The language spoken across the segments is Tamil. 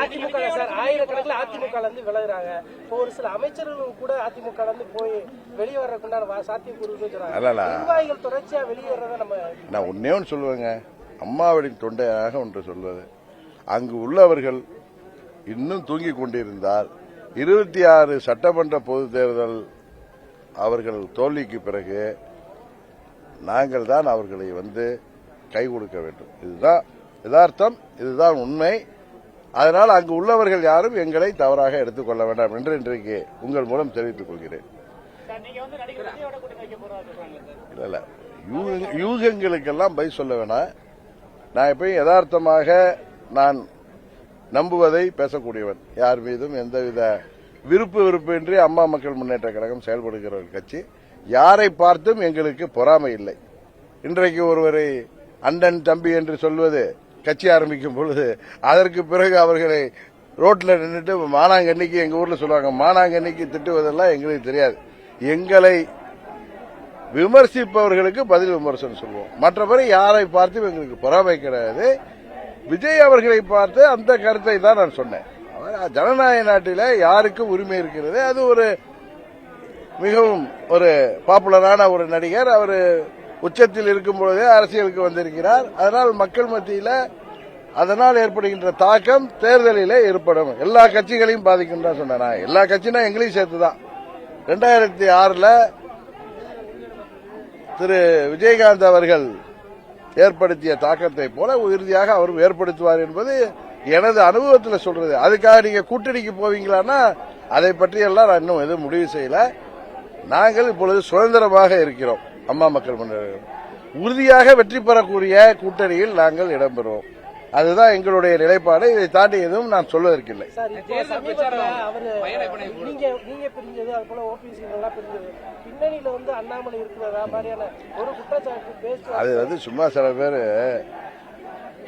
அதிமுக சார் ஆயிரக்கணக்கில் அதிமுக இருந்து விலகுறாங்க. ஒரு சில அமைச்சர்களும் கூட அதிமுக இருந்து போய் வெளியே வர்றதுக்குண்டான சாத்தியக்கூறு சொல்றாங்க. நிர்வாகிகள் தொடர்ச்சியா வெளியே வர்றத நான் ஒன்னே ஒன்று சொல்லுவேங்க, அம்மாவின் தொண்டையாக ஒன்று சொல்வது, அங்கு உள்ளவர்கள் இன்னும் தூங்கிக் கொண்டிருந்தால் 26 சட்டமன்ற பொதுத் தேர்தல் அவர்கள் தோல்விக்கு பிறகு நாங்கள் தான் அவர்களை கை கொடுக்க வேண்டும். இதுதான் யதார்த்தம், இதுதான் உண்மை. அதனால் அங்கு உள்ளவர்கள் யாரும் எங்களை தவறாக எடுத்துக் கொள்ள வேண்டாம் என்று இன்றைக்கு உங்கள் மூலம் தெரிவித்துக் கொள்கிறேன். இல்ல யூகங்களுக்கெல்லாம் பதில் சொல்ல வேணாம். நான் எப்பயும் யதார்த்தமாக நான் நம்புவதை பேசக்கூடியவன். யார் மீதும் எந்தவித விருப்பு அம்மா மக்கள் முன்னேற்ற கழகம் செயல்படுகிற ஒரு கட்சி. யாரை பார்த்தும் எங்களுக்கு பொறாமை இல்லை. இன்றைக்கு ஒருவரை அண்ணன் தம்பி என்று சொல்வது கட்சி ஆரம்பிக்கும் பொழுது அதற்கு பிறகு அவர்களை ரோட்ல நின்றுட்டு மானாங்கண்ணிக்கு, எங்க ஊர்ல சொல்லுவாங்க, மானாங்கண்ணிக்கு திட்டுவதெல்லாம் எங்களுக்கு தெரியாது. எங்களை விமர்சிப்பவர்களுக்கு பதில் விமர்சனம் சொல்லுவோம். மற்றபடி யாரை பார்த்தும் எங்களுக்கு பொறாமை கிடையாது. விஜய் அவர்களை பார்த்து அந்த கருத்தை தான் நான் சொன்னேன். ஜனநாயக நாட்டில யாருக்கும் உரிமை இருக்கிறது. அது ஒரு மிகவும் ஒரு பாப்புலரான ஒரு நடிகர். அவர் உச்சத்தில் இருக்கும் பொழுதே அரசியலுக்கு வந்திருக்கிறார். அதனால் மக்கள் மத்தியில் அதனால் ஏற்படுகின்ற தாக்கம் தேர்தலிலே ஏற்படும். எல்லா கட்சிகளையும் பாதிக்கும் தான் சொன்னேன். எல்லா கட்சினா எங்களையும் சேர்த்துதான். 2006 திரு விஜயகாந்த் அவர்கள் ஏற்படுத்திய தாக்கத்தை போல இறுதியாக அவரும் ஏற்படுத்துவார் என்பது எனது அனுபவத்தில் சொல்றது. அதுக்காக நீங்க கூட்டணிக்கு போவீங்களான்னா அதை பற்றியெல்லாம் நான் இன்னும் எதுவும் முடிவு செய்யல. நாங்கள் இப்பொழுது சுதந்திரமாக இருக்கிறோம். அம்மா மக்கள் முன்னேற்ற உறுதியாக வெற்றி பெறக்கூடிய கூட்டணியில் நாங்கள் இடம்பெறுவோம். அதுதான் எங்களுடைய நிலைப்பாடு. இதை தாண்டி எதுவும் நான் சொல்வதற்கில்லை. அது சும்மா சில பேர்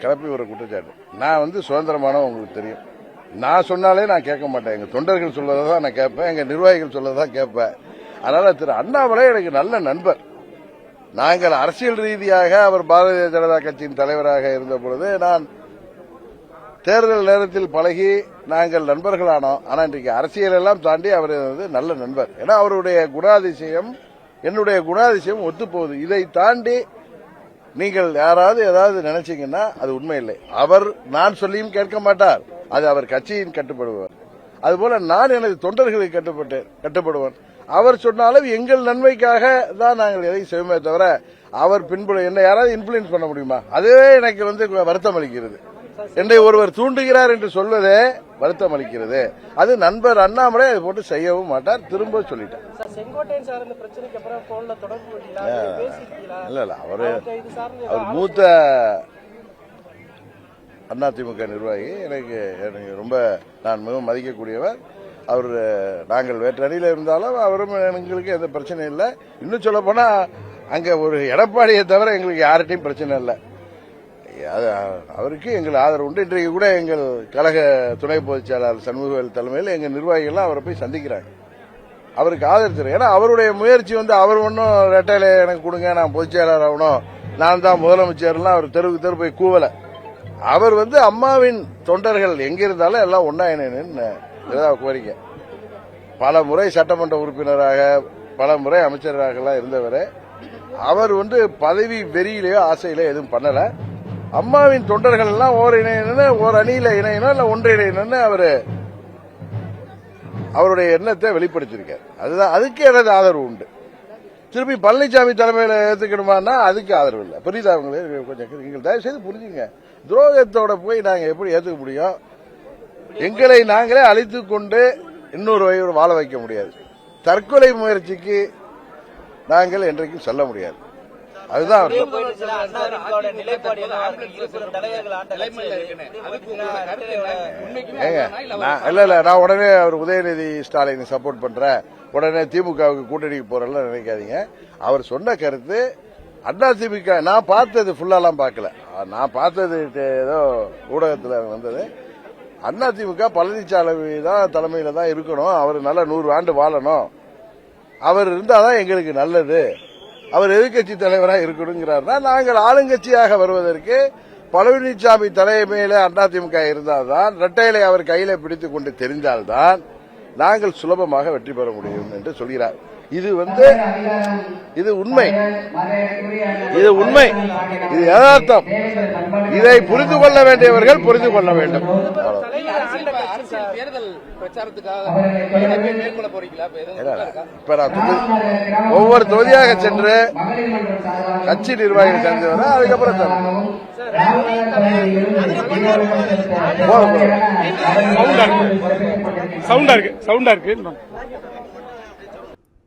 கிளப்பி ஒரு குற்றச்சாட்டு. நான் சுதந்திரமானவன் உங்களுக்கு தெரியும். நான் சொன்னாலே நான் கேட்க மாட்டேன். எங்க தொண்டர்கள் சொல்லதான் நான் கேட்பேன், எங்க நிர்வாகிகள் சொல்லதான் கேட்பேன். அதனால திரு அண்ணாமலை எனக்கு நல்ல நண்பர். நாங்கள் அரசியல் ரீதியாக அவர் பாரதிய ஜனதா கட்சியின் தலைவராக இருந்த பொழுது நான் தேர்தல் நேரத்தில் பழகி நாங்கள் நண்பர்களானோம். ஆனா இன்றைக்கு அரசியல் எல்லாம் தாண்டி அவர் நல்ல நண்பர். ஏன்னா அவருடைய குணாதிசயம் என்னுடைய குணாதிசயம் ஒத்துப்போகுது. இதை தாண்டி நீங்கள் யாராவது ஏதாவது நினைச்சீங்கன்னா அது உண்மை இல்லை. அவர் நான் சொல்லியும் கேட்க மாட்டார். அது அவர் கட்சியின் கட்டுப்படுவார். அதுபோல நான் எனது தொண்டர்களுக்கு கட்டுப்படுவேன். அவர் சொன்னாலும் எங்கள் நன்மைக்காக தான் நாங்கள் எதையும் செய்வோமே தவிர அவர் என்ன யாராவது இன்ஃபுளுன்ஸ் பண்ண முடியுமா? அதுவே எனக்கு வருத்தம் அளிக்கிறது. என்னை ஒருவர் தூண்டுகிறார் என்று சொல்வதே வருத்தம் அளிக்கிறது. அது நண்பர் அண்ணாமலை அதை போட்டு செய்யவும் மாட்டார். திரும்ப சொல்லிட்டார். இல்ல அவர் மூத்த அதிமுக நிர்வாகி. எனக்கு ரொம்ப நான் மிகவும் மதிக்கக்கூடியவர். அவர் நாங்கள் வேற்று அணியில் இருந்தாலும் அவரும் எங்களுக்கு எந்த பிரச்சனை இல்லை. இன்னும் சொல்ல போனா அங்க ஒரு எடப்பாடியை தவிர எங்களுக்கு யார்கிட்டையும் பிரச்சனை இல்லை. அவருக்கு எங்கள் ஆதரவு உண்டு. இன்றைக்கு கூட எங்கள் கழக துணை பொதுச் செயலாளர் சண்முகவேல் தலைமையில் எங்கள் நிர்வாகிகள்லாம் அவரை போய் சந்திக்கிறாங்க. அவருக்கு ஆதரிச்சு. ஏன்னா அவருடைய முயற்சி அவர் ஒன்றும் ரெட்டையில எனக்கு கொடுங்க, நான் பொதுச் செயலாளர் ஆகணும், நான் தான் முதலமைச்சர்லாம் அவர் தெருவுக்கு தெரு போய் கூவல. அவர் அம்மாவின் தொண்டர்கள் எங்க இருந்தாலும் எல்லாம் ஒன்னா இணைன்னு கோரிக்கை. பல முறை சட்டமன்ற உறுப்பினராக பல முறை அமைச்சராக இருந்தவர். அவர் பதவி வெறியிலேயோ ஆசையிலேயோ எதுவும் பண்ணல. அம்மாவின் தொண்டர்கள் எல்லாம் ஓர் இணையணும், ஓர் அணியில இணையணும், இல்ல ஒன்று இணையணும்னு அவருடைய எண்ணத்தை வெளிப்படுத்தியிருக்காரு. அதுதான் அதுக்கு எனது ஆதரவு உண்டு. திருப்பி பழனிசாமி தலைமையில ஏத்துக்கணுமானா அதுக்கு ஆதரவு இல்லை. புரியுதா? கொஞ்சம் நீங்கள் தயவு செய்து புரிஞ்சுங்க. துரோகத்தோட போய் நாங்க எப்படி ஏத்துக்க முடியும்? எங்களை நாங்களே அழித்துக் கொண்டு இன்னொரு வாழ வைக்க முடியாது. தற்கொலை முயற்சிக்கு நாங்கள் என்றைக்கும் செல்ல முடியாது. அதுதான் நான் உடனே அவர் உதயநிதி ஸ்டாலினை சப்போர்ட் பண்றேன், உடனே திமுகவுக்கு கூட்டணிக்கு போறேன்னு நினைக்காதீங்க. அவர் சொன்ன கருத்து அதிமுக நான் பார்த்தது ஃபுல்லாலாம் பார்க்கல. நான் பார்த்தது ஏதோ ஊடகத்தில் வந்தது. அதிமுக பழனிசாமி தான் தலைமையில தான் இருக்கணும், அவர் நல்ல 100 ஆண்டு வாழணும், அவர் இருந்தாதான் எங்களுக்கு நல்லது, அவர் எதிர்கட்சி தலைவராக இருக்கணுங்கிறார்னா நாங்கள் ஆளுங்கட்சியாக வருவதற்கு பழனிசாமி தலைமையில அதிமுக இருந்தால்தான், இரட்டையிலை அவர் கையில பிடித்துக் கொண்டு தெரிந்தால்தான் நாங்கள் சுலபமாக வெற்றி பெற முடியும் என்று சொல்கிறார். இது உண்மை, இது யதார்த்தம். இதை புரிந்து கொள்ள வேண்டியவர்கள் புரிந்து கொள்ள வேண்டும். இப்ப நான் ஒவ்வொரு தொகுதியாக சென்று கட்சி நிர்வாகிகள் சென்று வர அதுக்கப்புறம்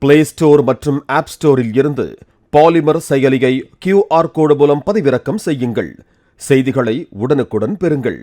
பிளே ஸ்டோர் மற்றும் ஆப் ஸ்டோரில் இருந்து பாலிமர் செயலியை QR கோடு மூலம் பதிவிறக்கம் செய்யுங்கள். செய்திகளை உடனுக்குடன் பெறுங்கள்.